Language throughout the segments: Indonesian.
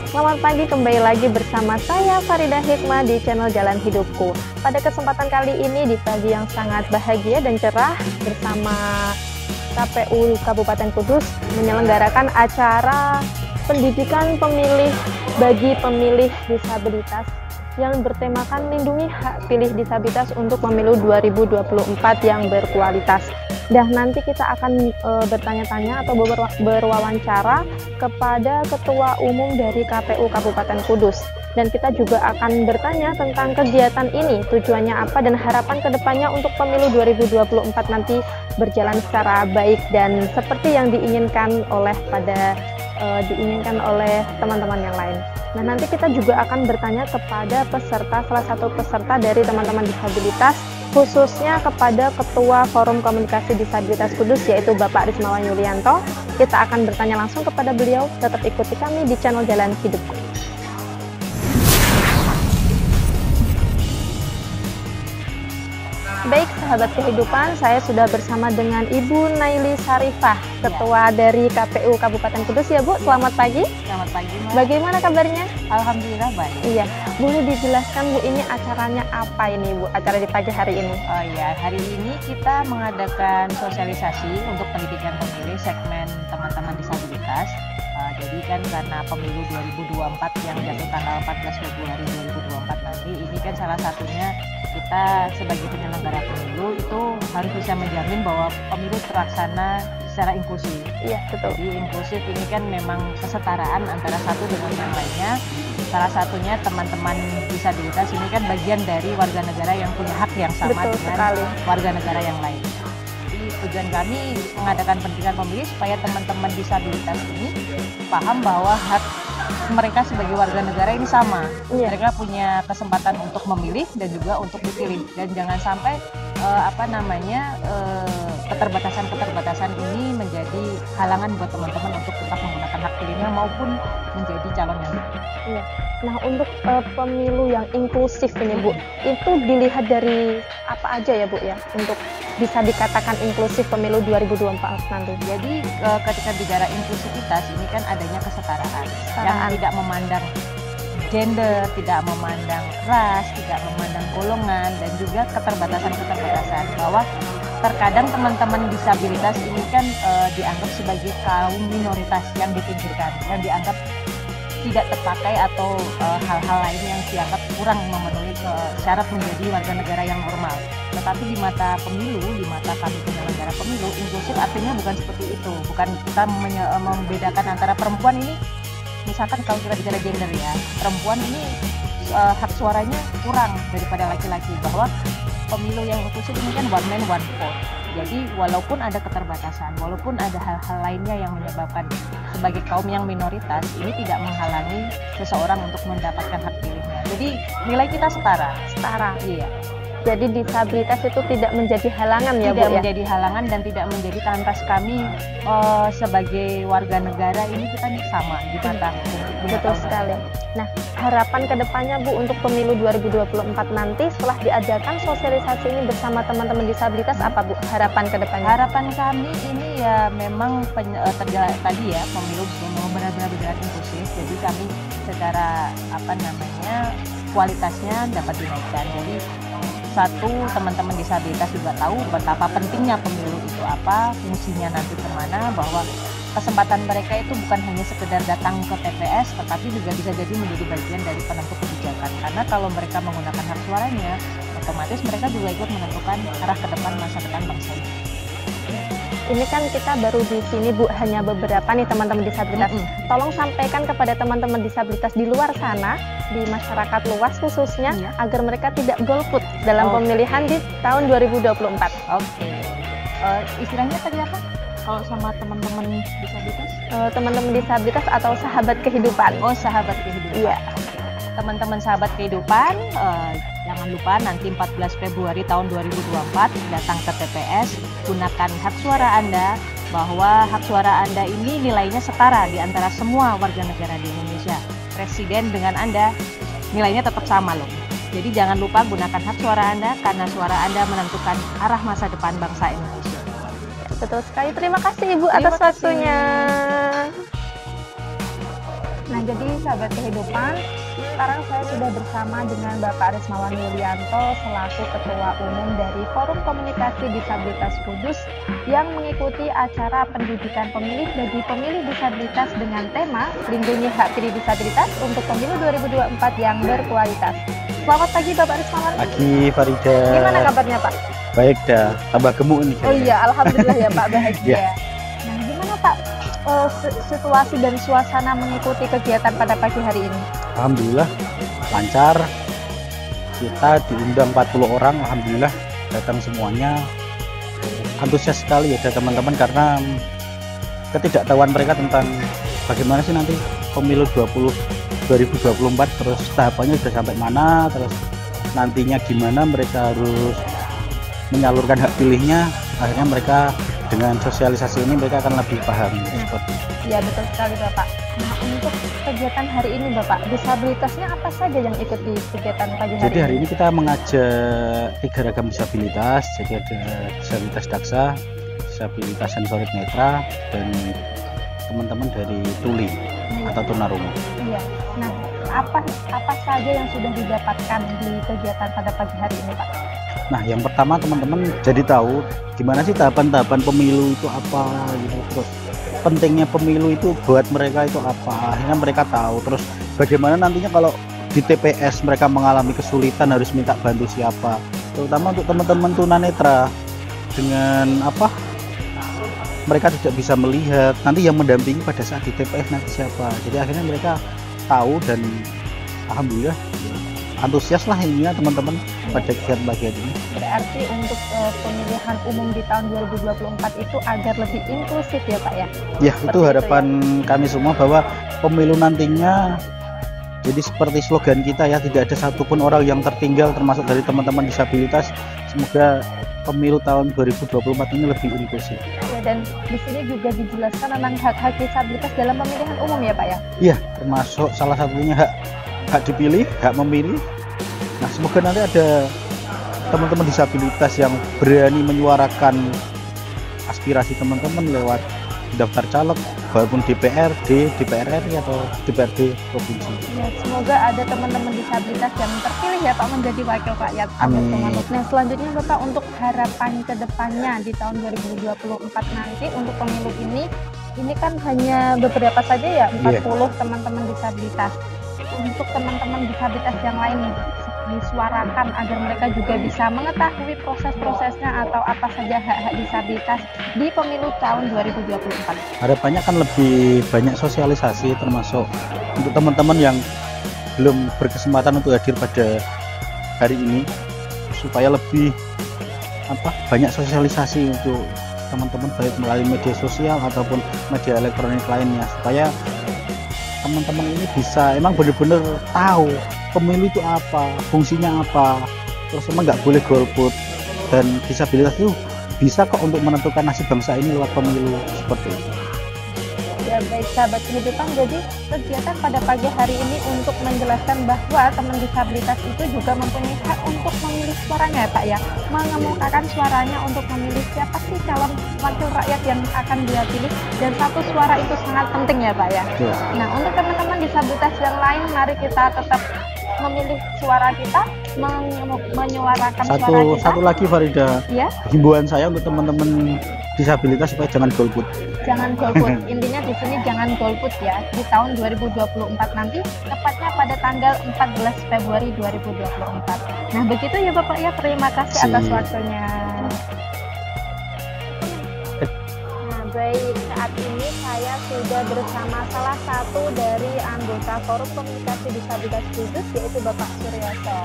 Selamat pagi, kembali lagi bersama saya Farida Hikmah di channel Jalan Hidupku. Pada kesempatan kali ini di pagi yang sangat bahagia dan cerah bersama KPU Kabupaten Kudus menyelenggarakan acara pendidikan pemilih bagi pemilih disabilitas yang bertemakan lindungi hak pilih disabilitas untuk pemilu 2024 yang berkualitas. Dan nanti kita akan bertanya-tanya atau berwawancara kepada Ketua Umum dari KPU Kabupaten Kudus. Dan kita juga akan bertanya tentang kegiatan ini, tujuannya apa dan harapan kedepannya untuk pemilu 2024 nanti berjalan secara baik dan seperti yang diinginkan oleh teman-teman yang lain. Nah, nanti kita juga akan bertanya kepada salah satu peserta dari teman-teman disabilitas, khususnya kepada Ketua Forum Komunikasi Disabilitas Kudus, yaitu Bapak Rismawan Yulianto. Kita akan bertanya langsung kepada beliau. Tetap ikuti kami di channel Jalan Hidupku. Baik, sahabat kehidupan, saya sudah bersama dengan Ibu Naili Sarifah, Ketua dari KPU Kabupaten Kudus ya Bu. Selamat pagi. Selamat pagi, Mbak. Bagaimana kabarnya? Alhamdulillah baik. Iya, boleh dijelaskan Bu, ini acaranya apa ini Bu, acara di pagi hari ini? Oh iya, hari ini kita mengadakan sosialisasi untuk pendidikan pemilih segmen teman-teman disabilitas. Jadi kan karena pemilu 2024 yang jatuh tanggal 14 Februari 2024 nanti, ini kan salah satunya kita sebagai penyelenggara pemilu itu harus bisa menjamin bahwa pemilu terlaksana secara inklusif. Iya, betul. Jadi inklusif ini kan memang kesetaraan antara satu dengan yang lainnya. Salah satunya teman-teman disabilitas ini kan bagian dari warga negara yang punya hak yang sama Betul dengan sekali. warga negara yang lain. Jadi tujuan kami mengadakan pendidikan pemilih supaya teman-teman disabilitas ini paham bahwa hak mereka sebagai warga negara ini sama. Iya. Mereka punya kesempatan untuk memilih dan juga untuk dipilih, dan jangan sampai keterbatasan ini menjadi halangan buat teman-teman untuk tetap menggunakan hak pilihnya maupun menjadi calon yang Iya. Nah, untuk pemilu yang inklusif ini Bu, itu dilihat dari apa aja ya Bu ya, untuk bisa dikatakan inklusif pemilu 2024 nanti? Jadi ketika bicara inklusivitas ini kan adanya kesetaraan yang tidak memandang gender, tidak memandang ras, tidak memandang golongan, dan juga keterbatasan bahwa terkadang teman-teman disabilitas ini kan dianggap sebagai kaum minoritas yang dipinggirkan, yang dianggap tidak terpakai atau hal-hal lain yang dianggap kurang memenuhi syarat menjadi warga negara yang normal. Tetapi di mata pemilu, di mata kami penyelenggara pemilu, inklusif artinya bukan seperti itu. Bukan kita membedakan antara perempuan ini, misalkan kalau kita bicara gender ya, perempuan ini hak suaranya kurang daripada laki-laki, bahwa pemilu yang inklusif ini kan one man one vote. Jadi walaupun ada keterbatasan, walaupun ada hal-hal lainnya yang menyebabkan sebagai kaum yang minoritas, ini tidak menghalangi seseorang untuk mendapatkan hak pilihnya. Jadi nilai kita setara. Iya. Jadi disabilitas itu tidak menjadi halangan ya Bu ya? Tidak menjadi halangan dan tidak menjadi lantas kami sebagai warga negara ini kita sama di mata hukum. Betul sekali. Nah, harapan kedepannya Bu untuk pemilu 2024 nanti setelah diadakan sosialisasi ini bersama teman-teman disabilitas, apa Bu harapan kedepannya? Harapan kami ini ya memang tadi ya, pemilu memang benar-benar berjalan inklusif. Jadi kami secara kualitasnya dapat dinaikkan. Jadi satu, teman-teman disabilitas juga tahu betapa pentingnya pemilu itu apa, fungsinya nanti kemana, bahwa kesempatan mereka itu bukan hanya sekedar datang ke TPS, tetapi juga bisa jadi menjadi bagian dari penentu kebijakan. Karena kalau mereka menggunakan hak suaranya, otomatis mereka juga ikut menentukan arah ke depan masa depan bangsa ini. Ini kan kita baru di sini Bu, hanya beberapa nih teman-teman disabilitas. Tolong sampaikan kepada teman-teman disabilitas di luar sana, di masyarakat luas khususnya, agar mereka tidak golput dalam pemilihan di tahun 2024. Oke. Istilahnya tadi apa? Kalau sama teman-teman disabilitas? Teman-teman disabilitas atau sahabat kehidupan. Oh, sahabat kehidupan. Iya. Teman-teman sahabat kehidupan, jangan lupa nanti 14 Februari tahun 2024 datang ke TPS, gunakan hak suara Anda, bahwa hak suara Anda ini nilainya setara di antara semua warga negara di Indonesia. Presiden dengan Anda nilainya tetap sama loh. Jadi jangan lupa gunakan hak suara Anda, karena suara Anda menentukan arah masa depan bangsa Indonesia. Betul sekali. Terima kasih Ibu atas waktunya. Nah, jadi sahabat kehidupan, sekarang saya sudah bersama dengan Bapak Rismawan Yulianto selaku Ketua Umum dari Forum Komunikasi Disabilitas Kudus yang mengikuti acara pendidikan pemilih bagi pemilih disabilitas dengan tema Lindungi Hak Pilih Disabilitas untuk Pemilu 2024 yang berkualitas. Selamat pagi Bapak Rismawan. Pagi Farida. Gimana kabarnya Pak? Baik dah, tambah gemuk nih. Oh iya, alhamdulillah ya Pak, bahagia. Ya. Nah, gimana Pak situasi dan suasana mengikuti kegiatan pada pagi hari ini? Alhamdulillah lancar. Kita diundang 40 orang, alhamdulillah datang semuanya. Antusias sekali ya teman-teman karena ketidaktahuan mereka tentang bagaimana sih nanti pemilu 2024, terus tahapannya sudah sampai mana, terus nantinya gimana mereka harus menyalurkan hak pilihnya. Akhirnya mereka dengan sosialisasi ini mereka akan lebih paham seperti itu. Iya betul sekali Bapak. Nah, untuk kegiatan hari ini Bapak, disabilitasnya apa saja yang ikut di kegiatan pagi hari ini? Jadi hari ini kita mengajak 3 ragam disabilitas. Jadi ada disabilitas daksa, disabilitas sensorik netra, dan teman-teman dari tuli atau tunarungu. Iya. Nah, apa saja yang sudah didapatkan di kegiatan pada pagi hari ini Pak? Nah, yang pertama teman-teman jadi tahu gimana sih tahapan-tahapan pemilu itu apa gitu. Terus pentingnya pemilu itu buat mereka itu apa. Akhirnya mereka tahu. Terus bagaimana nantinya kalau di TPS mereka mengalami kesulitan harus minta bantu siapa. Terutama untuk teman-teman tunanetra dengan apa? Mereka tidak bisa melihat. Nanti yang mendampingi pada saat di TPS nanti siapa. Jadi akhirnya mereka tahu dan alhamdulillah antusias lah ininya teman-teman pada kegiatan pagi ini. Berarti untuk pemilihan umum di tahun 2024 itu agar lebih inklusif ya Pak ya? Ya, itu harapan kami semua bahwa pemilu nantinya jadi seperti slogan kita ya, tidak ada satupun orang yang tertinggal termasuk dari teman-teman disabilitas. Semoga pemilu tahun 2024 ini lebih inklusif. Ya, dan di sini juga dijelaskan tentang hak-hak disabilitas dalam pemilihan umum ya Pak ya? Iya, termasuk salah satunya hak dipilih, hak memilih. Nah, semoga nanti ada teman-teman disabilitas yang berani menyuarakan aspirasi teman-teman lewat daftar caleg, walaupun DPRD, DPR RI atau DPRD provinsi. Ya, semoga ada teman-teman disabilitas yang terpilih ya Pak menjadi wakil rakyat. Amin. Nah, selanjutnya Bapak untuk harapan ke depannya di tahun 2024 nanti untuk pemilu ini kan hanya beberapa saja ya, 40 teman-teman disabilitas. Untuk teman-teman disabilitas yang lain disuarakan agar mereka juga bisa mengetahui proses-prosesnya atau apa saja hak-hak disabilitas di pemilu tahun 2024. Harapannya kan lebih banyak sosialisasi termasuk untuk teman-teman yang belum berkesempatan untuk hadir pada hari ini supaya lebih banyak sosialisasi untuk teman-teman baik melalui media sosial ataupun media elektronik lainnya supaya teman-teman ini bisa emang benar-benar tahu pemilu itu apa, fungsinya apa, terus emang nggak boleh golput, dan disabilitas itu bisa kok untuk menentukan nasib bangsa ini lewat pemilu seperti itu. Ya baik sahabat kehidupan, jadi kegiatan pada pagi hari ini untuk menjelaskan bahwa teman disabilitas itu juga mempunyai hak untuk memilih suaranya ya Pak ya, mengemukakan suaranya untuk memilih siapa sih calon wakil rakyat yang akan dia pilih, dan satu suara itu sangat penting ya Pak ya. Nah, untuk teman-teman disabilitas yang lain, mari kita tetap memilih suara kita, menyuarakan suara kita. Satu lagi Farida, ya? Himbauan saya untuk teman-teman disabilitas supaya jangan golput. Jangan golput. Intinya di sini jangan golput ya di tahun 2024 nanti, tepatnya pada tanggal 14 Februari 2024. Nah, begitu ya Bapak ya. Terima kasih atas waktunya. Nah, baik, saat ini saya sudah bersama salah satu dari anggota Forum Komunikasi Disabilitas Kudus, yaitu Bapak Suryoso.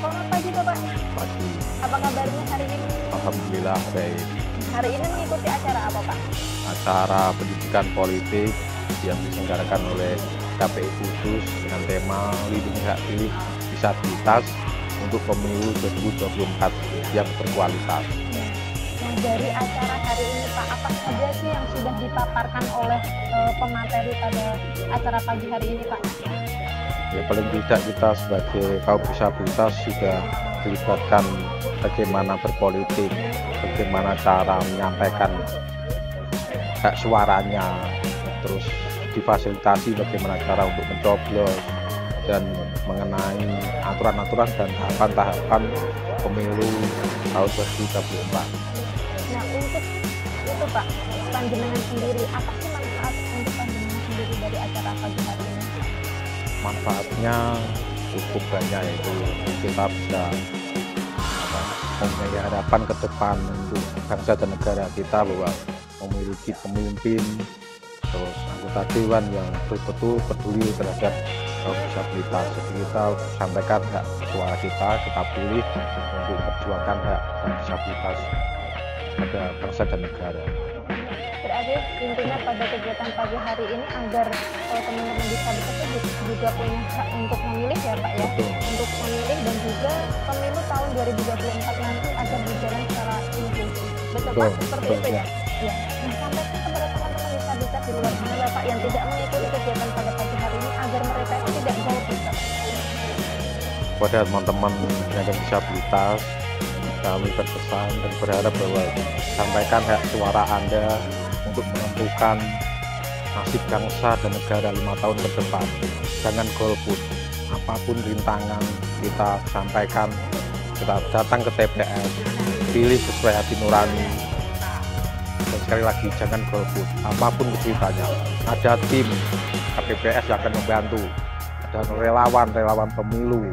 Selamat pagi Bapak. Pagi. Apa kabarnya hari ini? Alhamdulillah baik. Hari ini mengikuti acara apa Pak? Acara pendidikan politik yang diselenggarakan oleh KPI Kudus dengan tema Lindungi Hak Pilih Disabilitas untuk Pemilu 2024 yang berkualitas. Nah, dari acara hari ini Pak, apa saja sih yang sudah dipaparkan oleh pemateri pada acara pagi hari ini Pak? Ya, paling tidak kita sebagai kaum disabilitas sudah dilibatkan bagaimana berpolitik, bagaimana cara menyampaikan hak suaranya, terus difasilitasi bagaimana cara untuk mencoblos dan mengenai aturan-aturan dan tahapan-tahapan pemilu tahun 2024. Nah, untuk itu Pak, panjenengan sendiri, apa sih manfaat untuk panjenengan sendiri dari acara pagi hari ini? Manfaatnya cukup banyak, yaitu kita bisa mempunyai harapan ke depan untuk bangsa dan negara kita bahwa memiliki pemimpin terus anggota dewan yang betul-betul peduli terhadap kaum disabilitas. Jadi kita sampaikan hak suara kita pilih untuk memperjuangkan hak dan disabilitas pada bangsa dan negara. Berarti intinya pada kegiatan pagi hari ini agar teman-teman disabilitas itu juga punya hak untuk memilih ya Pak ya, Betul. untuk memilih dan juga pemilu tahun 2024 nanti agar berjalan secara inklusif. Betul Pak, seperti itu ya. Ya. Nah, sampaikan kepada teman-teman disabilitas di luar sana Bapak yang tidak mengikuti kegiatan pada pagi hari ini agar mereka itu tidak golput Pak. Pada teman-teman yang disabilitas, kami berpesan dan berharap bahwa sampaikan hak suara Anda untuk menentukan nasib bangsa dan negara 5 tahun ke depan. Jangan golput, apapun rintangan kita sampaikan, kita datang ke TPS, pilih sesuai hati nurani. Dan sekali lagi, jangan golput, apapun kesulitannya. Ada tim KPPS yang akan membantu, ada relawan pemilu,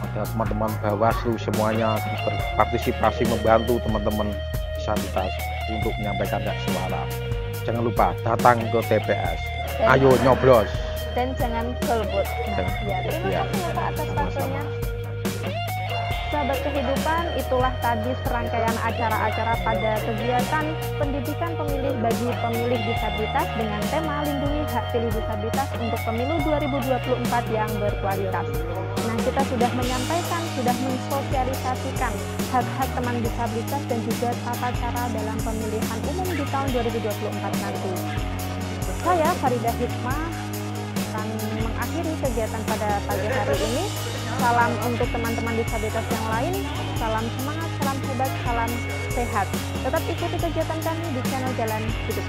ada teman-teman Bawaslu, semuanya berpartisipasi membantu teman-teman disabilitas untuk menyampaikan hak suara. Jangan lupa datang ke TPS. Ayo nyoblos. Dan jangan golput. Nah, ya, terima Ya. kasih ya Pak atas Sama-sama. waktunya. Sahabat kehidupan, itulah tadi serangkaian acara-acara pada kegiatan pendidikan pemilih bagi pemilih disabilitas dengan tema Lindungi Hak Pilih Disabilitas untuk Pemilu 2024 yang berkualitas. Nah, kita sudah menyampaikan, sudah mensosialisasikan hak-hak teman disabilitas dan juga tata cara dalam pemilihan umum di tahun 2024 nanti. Saya Faridah Hikmah akan mengakhiri kegiatan pada pagi hari ini. Salam untuk teman-teman disabilitas yang lain, salam semangat, salam hebat, salam sehat. Tetap ikuti kegiatan kami di channel Jalan Hidup.